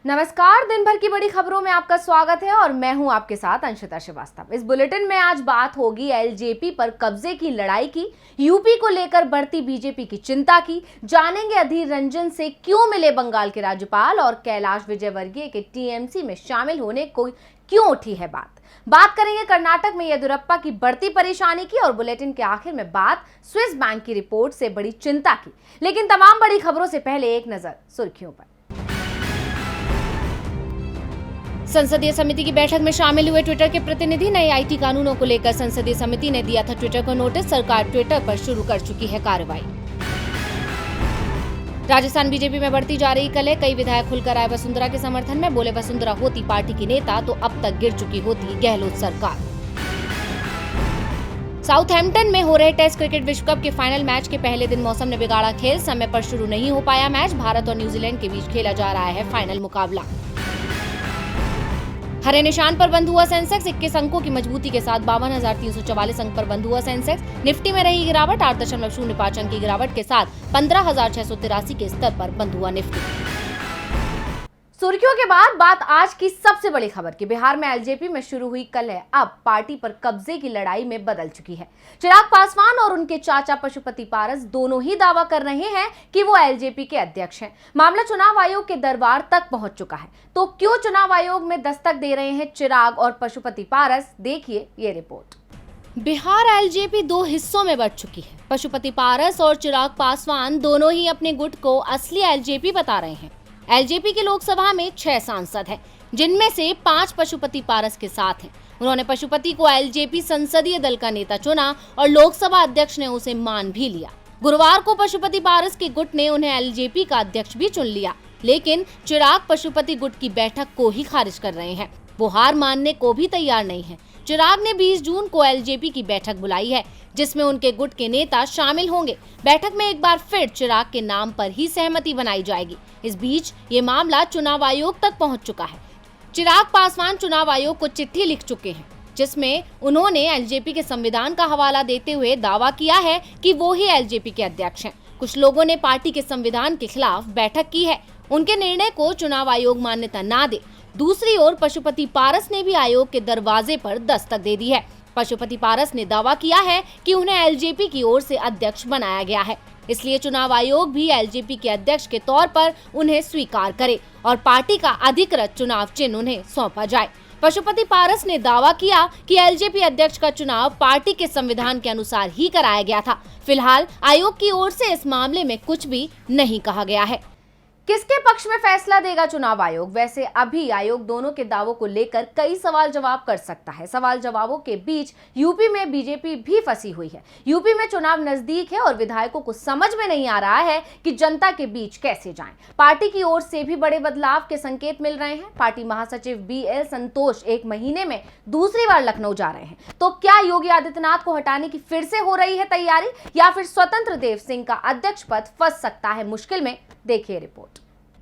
नमस्कार। दिन भर की बड़ी खबरों में आपका स्वागत है और मैं हूं आपके साथ अंशिता श्रीवास्तव। इस बुलेटिन में आज बात होगी एलजेपी पर कब्जे की लड़ाई की, यूपी को लेकर बढ़ती बीजेपी की चिंता की, जानेंगे अधीर रंजन से क्यों मिले बंगाल के राज्यपाल और कैलाश विजयवर्गीय के टीएमसी में शामिल होने को क्यों उठी है बात करेंगे कर्नाटक में येदियुरप्पा की बढ़ती परेशानी की और बुलेटिन के आखिर में बात स्विस बैंक की रिपोर्ट से बड़ी चिंता की। लेकिन तमाम बड़ी खबरों से पहले एक नजर सुर्खियों पर। संसदीय समिति की बैठक में शामिल हुए ट्विटर के प्रतिनिधि। नए आईटी कानूनों को लेकर संसदीय समिति ने दिया था ट्विटर को नोटिस। सरकार ट्विटर पर शुरू कर चुकी है कार्रवाई। राजस्थान बीजेपी में बढ़ती जा रही कलह, कई विधायक खुलकर आए वसुंधरा के समर्थन में। बोले वसुंधरा होती पार्टी की नेता तो अब तक गिर चुकी होती गहलोत सरकार। साउथहैम्पटन में हो रहे टेस्ट क्रिकेट विश्व कप के फाइनल मैच के पहले दिन मौसम ने बिगाड़ा खेल, समय पर शुरू नहीं हो पाया मैच। भारत और न्यूजीलैंड के बीच खेला जा रहा है फाइनल मुकाबला। हरे निशान पर बंद हुआ सेंसेक्स, 21 अंकों की मजबूती के साथ 52,344 अंक पर बंद हुआ सेंसेक्स। निफ्टी में रही गिरावट, 8.05 अंक की गिरावट के साथ 15,683 के स्तर पर बंद हुआ निफ्टी। सुर्खियों के बाद बात आज की सबसे बड़ी खबर की। बिहार में एलजेपी में शुरू हुई कलह अब पार्टी पर कब्जे की लड़ाई में बदल चुकी है। चिराग पासवान और उनके चाचा पशुपति पारस दोनों ही दावा कर रहे हैं कि वो एलजेपी के अध्यक्ष हैं। मामला चुनाव आयोग के दरबार तक पहुंच चुका है। तो क्यों चुनाव आयोग में दस्तक दे रहे हैं चिराग और पशुपति पारस, देखिए ये रिपोर्ट। बिहार एलजेपी दो हिस्सों में बंट चुकी है। पशुपति पारस और चिराग पासवान दोनों ही अपने गुट को असली एलजेपी बता रहे हैं। एलजेपी की लोकसभा में 6 सांसद हैं, जिनमें से 5 पशुपति पारस के साथ हैं। उन्होंने पशुपति को एलजेपी संसदीय दल का नेता चुना और लोकसभा अध्यक्ष ने उसे मान भी लिया। गुरुवार को पशुपति पारस के गुट ने उन्हें एलजेपी का अध्यक्ष भी चुन लिया, लेकिन चिराग पशुपति गुट की बैठक को ही खारिज कर रहे हैं। वो हार मानने को भी तैयार नहीं है। चिराग ने 20 जून को एलजेपी की बैठक बुलाई है, जिसमें उनके गुट के नेता शामिल होंगे। बैठक में एक बार फिर चिराग के नाम पर ही सहमति बनाई जाएगी। इस बीच ये मामला चुनाव आयोग तक पहुंच चुका है। चिराग पासवान चुनाव आयोग को चिट्ठी लिख चुके हैं, जिसमें उन्होंने एलजेपी के संविधान का हवाला देते हुए दावा किया है कि वो ही एलजेपी के अध्यक्ष हैं। कुछ लोगों ने पार्टी के संविधान के खिलाफ बैठक की है। उनके निर्णय को चुनाव आयोग मान्यता ना दे। दूसरी ओर पशुपति पारस ने भी आयोग के दरवाजे पर दस्तक दे दी है। पशुपति पारस ने दावा किया है कि उन्हें एलजेपी की ओर से अध्यक्ष बनाया गया है, इसलिए चुनाव आयोग भी एलजेपी के अध्यक्ष के तौर पर उन्हें स्वीकार करे और पार्टी का अधिकृत चुनाव चिन्ह उन्हें सौंपा जाए। पशुपति पारस ने दावा किया कि एलजेपी अध्यक्ष का चुनाव पार्टी के संविधान के अनुसार ही कराया गया था। फिलहाल आयोग की ओर से इस मामले में कुछ भी नहीं कहा गया है। किसके पक्ष में फैसला देगा चुनाव आयोग? वैसे अभी आयोग दोनों के दावों को लेकर कई सवाल जवाब कर सकता है। सवाल जवाबों के बीच यूपी में बीजेपी भी फंसी हुई है। यूपी में चुनाव नजदीक है और विधायकों को समझ में नहीं आ रहा है कि जनता के बीच कैसे जाएं। पार्टी की ओर से भी बड़े बदलाव के संकेत मिल रहे हैं। पार्टी महासचिव बीएल संतोष 1 महीने में दूसरी बार लखनऊ जा रहे हैं। तो क्या योगी आदित्यनाथ को हटाने की फिर से हो रही है तैयारी, या फिर स्वतंत्र देव सिंह का अध्यक्ष पद फंस सकता है मुश्किल में? देखिए रिपोर्ट।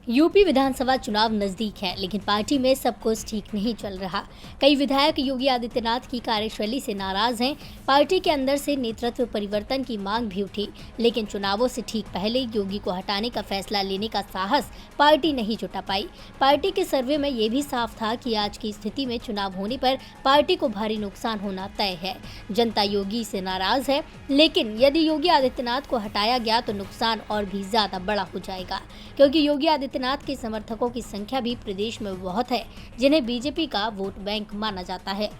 यूपी विधानसभा चुनाव नजदीक है, लेकिन पार्टी में सब कुछ ठीक नहीं चल रहा। कई विधायक योगी आदित्यनाथ की कार्यशैली से नाराज हैं। पार्टी के अंदर से नेतृत्व परिवर्तन की मांग भी उठी, लेकिन चुनावों से ठीक पहले योगी को हटाने का फैसला लेने का साहस पार्टी नहीं जुटा पाई। पार्टी के सर्वे में ये भी साफ था कि आज की स्थिति में चुनाव होने पर पार्टी को भारी नुकसान होना तय है। जनता योगी से नाराज है, लेकिन यदि योगी आदित्यनाथ को हटाया गया तो नुकसान और भी ज्यादा बड़ा हो जाएगा, क्योंकि योगी आदित्यनाथ के समर्थकों की संख्या भी प्रदेश में बहुत है, जिन्हें बीजेपी का वोट बैंक माना जाता है।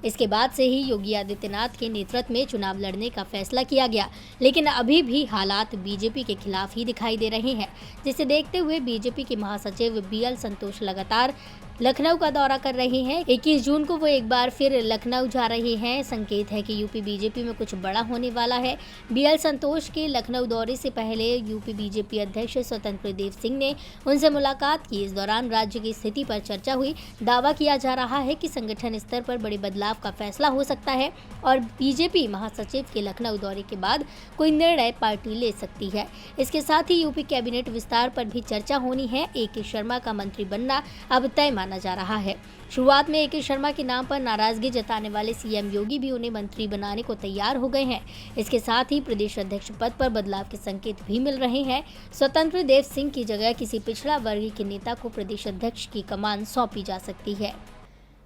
इसके बाद से ही योगी आदित्यनाथ के नेतृत्व में चुनाव लड़ने का फैसला किया गया, लेकिन अभी भी हालात बीजेपी के खिलाफ ही दिखाई दे रहे हैं, जिसे देखते हुए बीजेपी के महासचिव बीएल संतोष लगातार लखनऊ का दौरा कर रहे हैं। 21 जून को वो एक बार फिर लखनऊ जा रहे हैं। संकेत है कि यूपी बीजेपी में कुछ बड़ा होने वाला है। बीएल संतोष के लखनऊ दौरे से पहले यूपी बीजेपी अध्यक्ष स्वतंत्र देव सिंह ने उनसे मुलाकात की। इस दौरान राज्य की स्थिति पर चर्चा हुई। दावा किया जा रहा है कि संगठन स्तर पर बड़े बदलाव का फैसला हो सकता है और बीजेपी महासचिव के लखनऊ दौरे के बाद कोई निर्णय पार्टी ले सकती है। इसके साथ ही यूपी कैबिनेट विस्तार पर भी चर्चा होनी है। ए के शर्मा का मंत्री बनना अब तय माना माना जा रहा है। शुरुआत में ए.के. शर्मा के नाम पर नाराजगी जताने वाले सीएम योगी भी उन्हें मंत्री बनाने को तैयार हो गए हैं। इसके साथ ही प्रदेश अध्यक्ष पद पर बदलाव के संकेत भी मिल रहे हैं। स्वतंत्र देव सिंह की जगह किसी पिछड़ा वर्ग के नेता को प्रदेश अध्यक्ष की कमान सौंपी जा सकती है।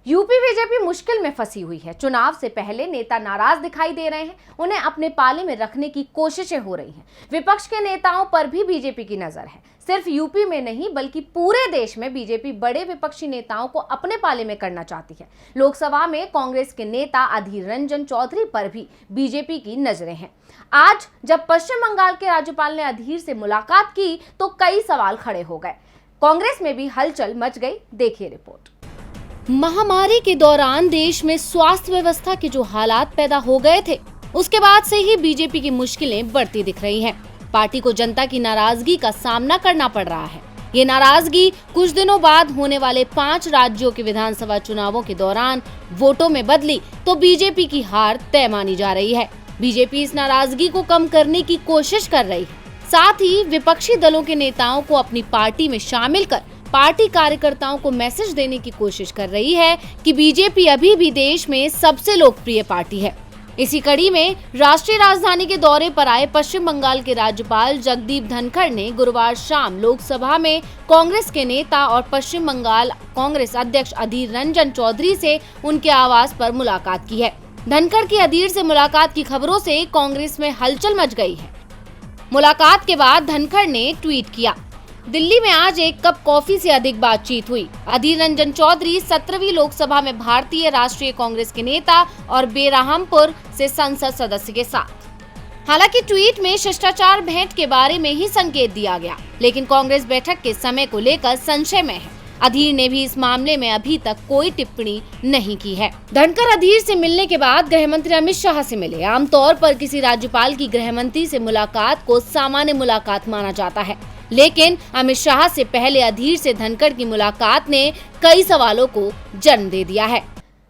यूपी बीजेपी मुश्किल में फंसी हुई है। चुनाव से पहले नेता नाराज दिखाई दे रहे हैं, उन्हें अपने पाले में रखने की कोशिशें हो रही हैं। विपक्ष के नेताओं पर भी बीजेपी की नजर है। सिर्फ यूपी में नहीं बल्कि पूरे देश में बीजेपी बड़े विपक्षी नेताओं को अपने पाले में करना चाहती है। लोकसभा में कांग्रेस के नेता अधीर रंजन चौधरी पर भी बीजेपी की नजरें हैं। आज जब पश्चिम बंगाल के राज्यपाल ने अधीर से मुलाकात की तो कई सवाल खड़े हो गए। कांग्रेस में भी हलचल मच गई। देखिए रिपोर्ट। महामारी के दौरान देश में स्वास्थ्य व्यवस्था के जो हालात पैदा हो गए थे, उसके बाद से ही बीजेपी की मुश्किलें बढ़ती दिख रही हैं। पार्टी को जनता की नाराजगी का सामना करना पड़ रहा है। ये नाराजगी कुछ दिनों बाद होने वाले 5 राज्यों के विधानसभा चुनावों के दौरान वोटों में बदली तो बीजेपी की हार तय मानी जा रही है। बीजेपी इस नाराजगी को कम करने की कोशिश कर रही है। साथ ही विपक्षी दलों के नेताओं को अपनी पार्टी में शामिल कर पार्टी कार्यकर्ताओं को मैसेज देने की कोशिश कर रही है कि बीजेपी अभी भी देश में सबसे लोकप्रिय पार्टी है। इसी कड़ी में राष्ट्रीय राजधानी के दौरे पर आए पश्चिम बंगाल के राज्यपाल जगदीप धनखड़ ने गुरुवार शाम लोकसभा में कांग्रेस के नेता और पश्चिम बंगाल कांग्रेस अध्यक्ष अधीर रंजन चौधरी से उनके आवास पर मुलाकात की है। धनखड़ की अधीर से मुलाकात की खबरों से कांग्रेस में हलचल मच गई है। मुलाकात के बाद धनखड़ ने ट्वीट किया, दिल्ली में आज एक कप कॉफी से अधिक बातचीत हुई। अधीर रंजन चौधरी 17वीं लोकसभा में भारतीय राष्ट्रीय कांग्रेस के नेता और बेरहमपुर से संसद सदस्य के साथ। हालांकि ट्वीट में शिष्टाचार भेंट के बारे में ही संकेत दिया गया, लेकिन कांग्रेस बैठक के समय को लेकर संशय में है। अधीर ने भी इस मामले में अभी तक कोई टिप्पणी नहीं की है। धनखड़ अधीर से मिलने के बाद गृह मंत्री अमित शाह से मिले। आमतौर पर किसी राज्यपाल की गृह मंत्री से मुलाकात को सामान्य मुलाकात माना जाता है, लेकिन अमित शाह से पहले अधीर से धनखड़ की मुलाकात ने कई सवालों को जन्म दे दिया है।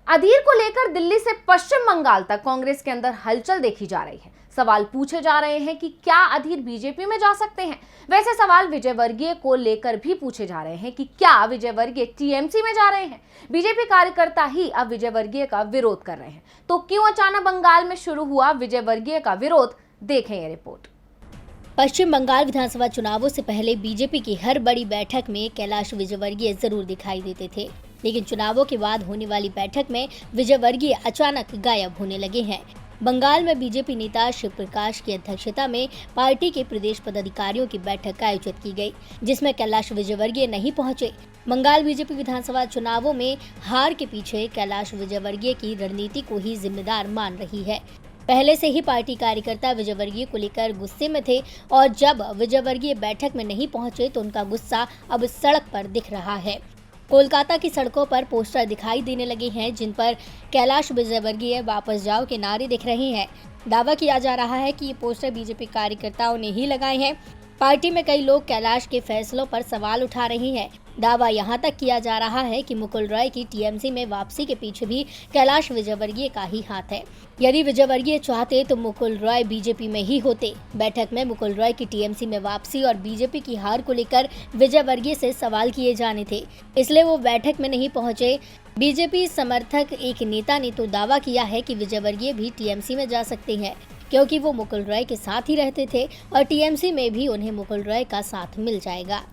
अधीर को लेकर दिल्ली से पश्चिम बंगाल तक कांग्रेस के अंदर हलचल देखी जा रही है। सवाल पूछे जा रहे हैं कि क्या अधीर बीजेपी में जा सकते हैं। वैसे सवाल विजयवर्गीय को लेकर भी पूछे जा रहे हैं कि क्या विजयवर्गीय टीएमसी में जा रहे हैं। बीजेपी कार्यकर्ता ही अब विजयवर्गीय का विरोध कर रहे हैं। तो क्यों अचानक बंगाल में शुरू हुआ विजयवर्गीय का विरोध, देखें ये रिपोर्ट। पश्चिम बंगाल विधानसभा चुनावों से पहले बीजेपी की हर बड़ी बैठक में कैलाश विजयवर्गीय जरूर दिखाई देते थे, लेकिन चुनावों के बाद होने वाली बैठक में विजयवर्गीय अचानक गायब होने लगे हैं। बंगाल में बीजेपी नेता शिव प्रकाश की अध्यक्षता में पार्टी के प्रदेश पदाधिकारियों की बैठक आयोजित की गई, जिसमें कैलाश विजयवर्गीय नहीं पहुंचे। बंगाल बीजेपी विधानसभा चुनावों में हार के पीछे कैलाश विजयवर्गीय की रणनीति को ही जिम्मेदार मान रही है। पहले से ही पार्टी कार्यकर्ता विजयवर्गीय को लेकर गुस्से में थे और जब विजयवर्गीय बैठक में नहीं पहुंचे तो उनका गुस्सा अब सड़क पर दिख रहा है। कोलकाता की सड़कों पर पोस्टर दिखाई देने लगे हैं जिन पर कैलाश विजयवर्गीय वापस जाओ के नारे दिख रहे हैं। दावा किया जा रहा है कि ये पोस्टर बीजेपी कार्यकर्ताओं ने ही लगाए हैं। पार्टी में कई लोग कैलाश के फैसलों पर सवाल उठा रहे हैं। दावा यहां तक किया जा रहा है कि मुकुल रॉय की टीएमसी में वापसी के पीछे भी कैलाश विजयवर्गीय का ही हाथ है। यदि विजयवर्गीय चाहते तो मुकुल रॉय बीजेपी में ही होते। बैठक में मुकुल रॉय की टीएमसी में वापसी और बीजेपी की हार को लेकर विजयवर्गीय से सवाल किए जाने थे, इसलिए वो बैठक में नहीं पहुंचे। बीजेपी समर्थक एक नेता ने तो दावा किया है कि विजयवर्गीय भी टीएमसी में जा सकते हैं, क्योंकि वो मुकुल रॉय के साथ ही रहते थे और टीएमसी में भी उन्हें मुकुल रॉय का साथ मिल जाएगा।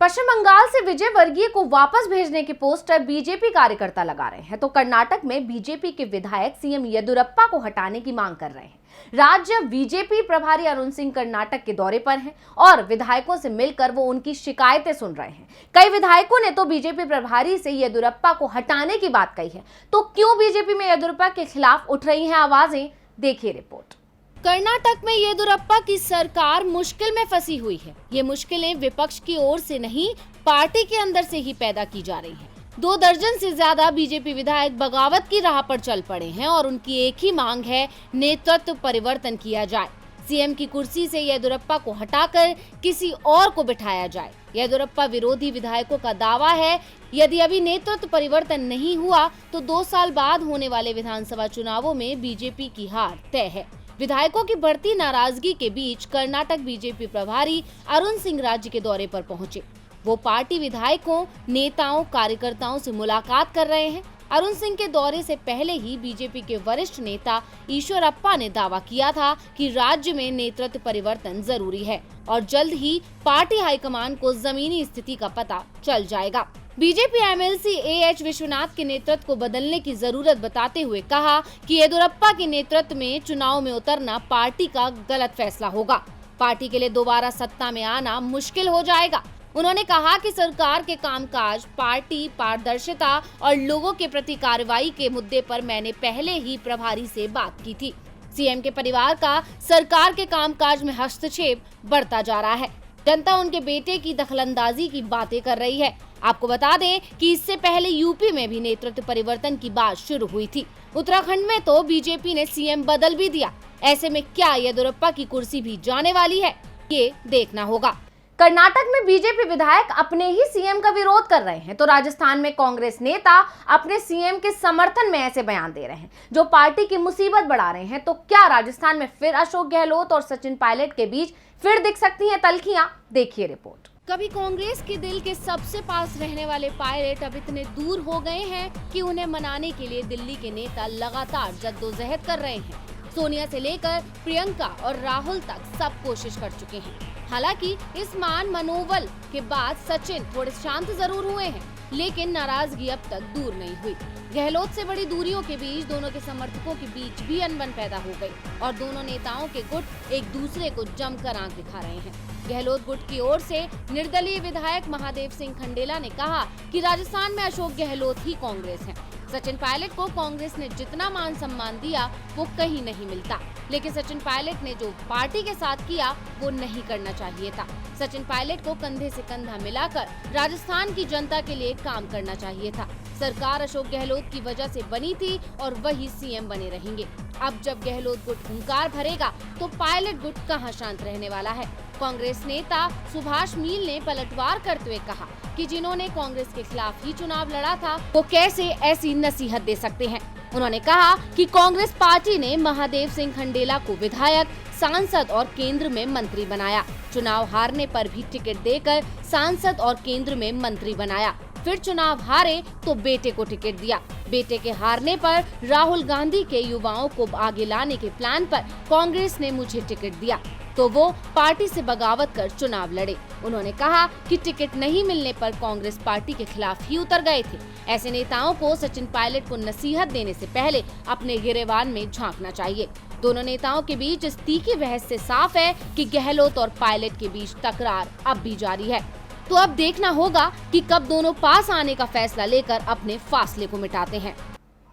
पश्चिम बंगाल से विजयवर्गीय को वापस भेजने के पोस्टर बीजेपी कार्यकर्ता लगा रहे हैं, तो कर्नाटक में बीजेपी के विधायक सीएम येदियुरप्पा को हटाने की मांग कर रहे हैं। राज्य बीजेपी प्रभारी अरुण सिंह कर्नाटक के दौरे पर हैं और विधायकों से मिलकर वो उनकी शिकायतें सुन रहे हैं। कई विधायकों ने तो बीजेपी प्रभारी से येदियुरप्पा को हटाने की बात कही है। तो क्यों बीजेपी में येदियुरप्पा के खिलाफ उठ रही हैं आवाजें, देखिए रिपोर्ट। कर्नाटक में येदियुरप्पा की सरकार मुश्किल में फंसी हुई है। ये मुश्किलें विपक्ष की ओर से नहीं, पार्टी के अंदर से ही पैदा की जा रही हैं। 2 दर्जन से ज्यादा बीजेपी विधायक बगावत की राह पर चल पड़े हैं और उनकी एक ही मांग है, नेतृत्व परिवर्तन किया जाए। सीएम की कुर्सी से येदियुरप्पा को हटाकर किसी और को बिठाया जाए। येदियुरप्पा विरोधी विधायकों का दावा है, यदि अभी नेतृत्व परिवर्तन नहीं हुआ तो 2 साल बाद होने वाले विधानसभा चुनावों में बीजेपी की हार तय है। विधायकों की बढ़ती नाराजगी के बीच कर्नाटक बीजेपी प्रभारी अरुण सिंह राज्य के दौरे पर पहुंचे। वो पार्टी विधायकों, नेताओं, कार्यकर्ताओं से मुलाकात कर रहे हैं। अरुण सिंह के दौरे से पहले ही बीजेपी के वरिष्ठ नेता ईश्वरप्पा ने दावा किया था कि राज्य में नेतृत्व परिवर्तन जरूरी है और जल्द ही पार्टी हाईकमान को जमीनी स्थिति का पता चल जाएगा। बीजेपी एमएलसी एएच विश्वनाथ के नेतृत्व को बदलने की जरूरत बताते हुए कहा कि येदियुरप्पा के नेतृत्व में चुनाव में उतरना पार्टी का गलत फैसला होगा। पार्टी के लिए दोबारा सत्ता में आना मुश्किल हो जाएगा। उन्होंने कहा कि सरकार के कामकाज, पार्टी, पारदर्शिता और लोगों के प्रति कार्रवाई के मुद्दे पर मैंने पहले ही प्रभारी से बात की थी। सीएम के परिवार का सरकार के कामकाज में हस्तक्षेप बढ़ता जा रहा है। जनता उनके बेटे की दखलंदाजी की बातें कर रही है। आपको बता दें कि इससे पहले यूपी में भी नेतृत्व परिवर्तन की बात शुरू हुई थी। उत्तराखंड में तो बीजेपी ने सीएम बदल भी दिया। ऐसे में क्या येदियुरप्पा की कुर्सी भी जाने वाली है, ये देखना होगा। कर्नाटक में बीजेपी विधायक अपने ही सीएम का विरोध कर रहे हैं तो राजस्थान में कांग्रेस नेता अपने सीएम के समर्थन में ऐसे बयान दे रहे हैं जो पार्टी की मुसीबत बढ़ा रहे हैं। तो क्या राजस्थान में फिर अशोक गहलोत और सचिन पायलट के बीच फिर दिख सकती हैं तल्खियां? देखिए रिपोर्ट। कभी कांग्रेस के दिल के सबसे पास रहने वाले पायलट अब इतने दूर हो गए हैं कि उन्हें मनाने के लिए दिल्ली के नेता लगातार जद्दोजहद कर रहे हैं। सोनिया से लेकर प्रियंका और राहुल तक सब कोशिश कर चुके हैं। हालांकि इस मान मनोबल के बाद सचिन थोड़े शांत जरूर हुए हैं, लेकिन नाराजगी अब तक दूर नहीं हुई। गहलोत से बड़ी दूरियों के बीच दोनों के समर्थकों के बीच भी अनबन पैदा हो गई और दोनों नेताओं के गुट एक दूसरे को जमकर आंख दिखा रहे हैं। गहलोत गुट की ओर से निर्दलीय विधायक महादेव सिंह खंडेला ने कहा कि राजस्थान में अशोक गहलोत ही कांग्रेस है। सचिन पायलट को कांग्रेस ने जितना मान सम्मान दिया वो कहीं नहीं मिलता, लेकिन सचिन पायलट ने जो पार्टी के साथ किया वो नहीं करना चाहिए था। सचिन पायलट को कंधे से कंधा मिलाकर राजस्थान की जनता के लिए काम करना चाहिए था। सरकार अशोक गहलोत की वजह से बनी थी और वही सीएम बने रहेंगे। अब जब गहलोत गुट हुंकार भरेगा तो पायलट गुट कहां शांत रहने वाला है। कांग्रेस नेता सुभाष मील ने पलटवार करते हुए कहा कि जिन्होंने कांग्रेस के खिलाफ ही चुनाव लड़ा था वो कैसे ऐसी नसीहत दे सकते हैं। उन्होंने कहा कि कांग्रेस पार्टी ने महादेव सिंह खंडेला को विधायक, सांसद और केंद्र में मंत्री बनाया। चुनाव हारने पर भी टिकट देकर सांसद और केंद्र में मंत्री बनाया। फिर चुनाव हारे तो बेटे को टिकट दिया। बेटे के हारने पर राहुल गांधी के युवाओं को आगे लाने के प्लान पर कांग्रेस ने मुझे टिकट दिया तो वो पार्टी से बगावत कर चुनाव लड़े। उन्होंने कहा कि टिकट नहीं मिलने पर कांग्रेस पार्टी के खिलाफ ही उतर गए थे। ऐसे नेताओं को सचिन पायलट को नसीहत देने से पहले अपने गिरेबान में झांकना चाहिए। दोनों नेताओं के बीच इस तीखी बहस से साफ है कि गहलोत और पायलट के बीच तकरार अब भी जारी है। तो अब देखना होगा कि कब दोनों पास आने का फैसला लेकर अपने फासले को मिटाते हैं।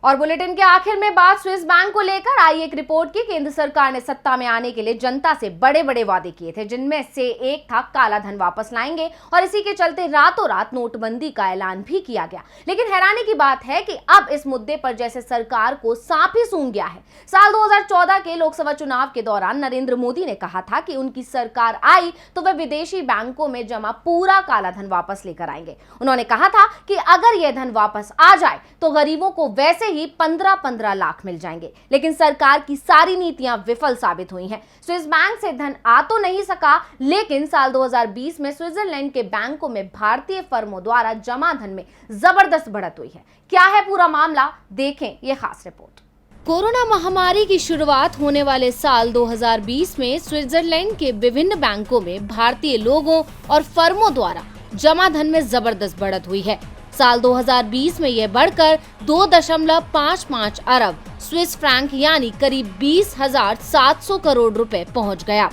और बुलेटिन के आखिर में बात स्विस बैंक को लेकर आई एक रिपोर्ट की। केंद्र सरकार ने सत्ता में आने के लिए जनता से बड़े बड़े वादे किए थे, जिनमें से एक था काला धन वापस लाएंगे और इसी के चलते रातों रात नोटबंदी का ऐलान भी किया गया। लेकिन हैरानी की बात है कि अब इस मुद्दे पर जैसे सरकार को सांप ही सूंघ गया है। साल 2014 के लोकसभा चुनाव के दौरान नरेंद्र मोदी ने कहा था कि उनकी सरकार आई तो वे विदेशी बैंकों में जमा पूरा काला धन वापस लेकर आएंगे। उन्होंने कहा था कि अगर यह धन वापस आ जाए तो गरीबों को वैसे ही 15-15 लाख मिल जाएंगे। लेकिन सरकार की सारी नीतियां विफल साबित हुई हैं। स्विस बैंक से धन आ तो नहीं सका, लेकिन साल 2020 में स्विट्जरलैंड के बैंकों में भारतीय फर्मों द्वारा जमा धन में जबरदस्त बढ़त हुई है। क्या है पूरा मामला, देखें ये खास रिपोर्ट। कोरोना महामारी की शुरुआत होने वाले साल 2020 में स्विट्जरलैंड के विभिन्न बैंकों में भारतीय लोगों और फर्मों द्वारा जमा धन में जबरदस्त बढ़त हुई है। साल 2020 में यह बढ़कर 2.55 अरब स्विस फ्रैंक यानी करीब 20,700 करोड़ रुपए पहुंच गया,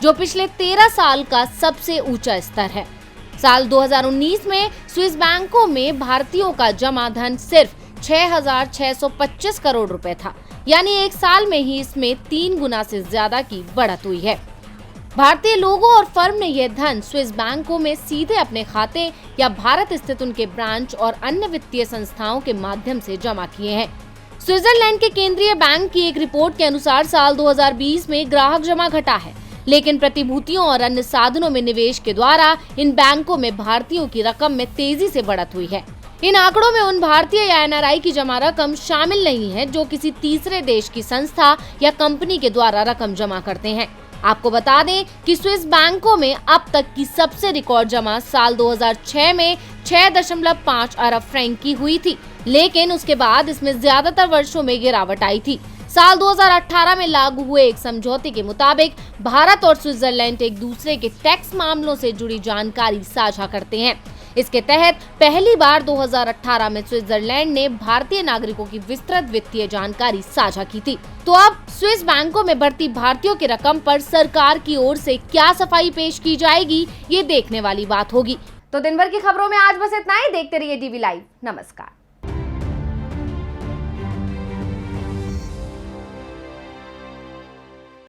जो पिछले 13 साल का सबसे ऊंचा स्तर है। साल 2019 में स्विस बैंकों में भारतीयों का जमा धन सिर्फ 6,625 करोड़ रुपए था, यानी एक साल में ही इसमें 3 गुना से ज्यादा की बढ़त हुई है। भारतीय लोगों और फर्म ने यह धन स्विस बैंकों में सीधे अपने खाते या भारत स्थित उनके ब्रांच और अन्य वित्तीय संस्थाओं के माध्यम से जमा किए हैं। स्विट्जरलैंड के केंद्रीय बैंक की एक रिपोर्ट के अनुसार साल 2020 में ग्राहक जमा घटा है, लेकिन प्रतिभूतियों और अन्य साधनों में निवेश के द्वारा इन बैंकों में भारतीयों की रकम में तेजी से बढ़त हुई है। इन आंकड़ों में उन भारतीय या एनआरआई की जमा रकम शामिल नहीं है जो किसी तीसरे देश की संस्था या कंपनी के द्वारा रकम जमा करते हैं। आपको बता दें कि स्विस बैंकों में अब तक की सबसे रिकॉर्ड जमा साल 2006 में 6.5 अरब फ्रैंक की हुई थी, लेकिन उसके बाद इसमें ज्यादातर वर्षों में गिरावट आई थी। साल 2018 में लागू हुए एक समझौते के मुताबिक भारत और स्विट्जरलैंड एक दूसरे के टैक्स मामलों से जुड़ी जानकारी साझा करते हैं। इसके तहत पहली बार 2018 में स्विट्जरलैंड ने भारतीय नागरिकों की विस्तृत वित्तीय जानकारी साझा की थी। तो अब स्विस बैंकों में भर्ती भारतीयों की रकम पर सरकार की ओर से क्या सफाई पेश की जाएगी, ये देखने वाली बात होगी। तो दिन भर की खबरों में आज बस इतना ही। देखते रहिए DV लाइव। नमस्कार।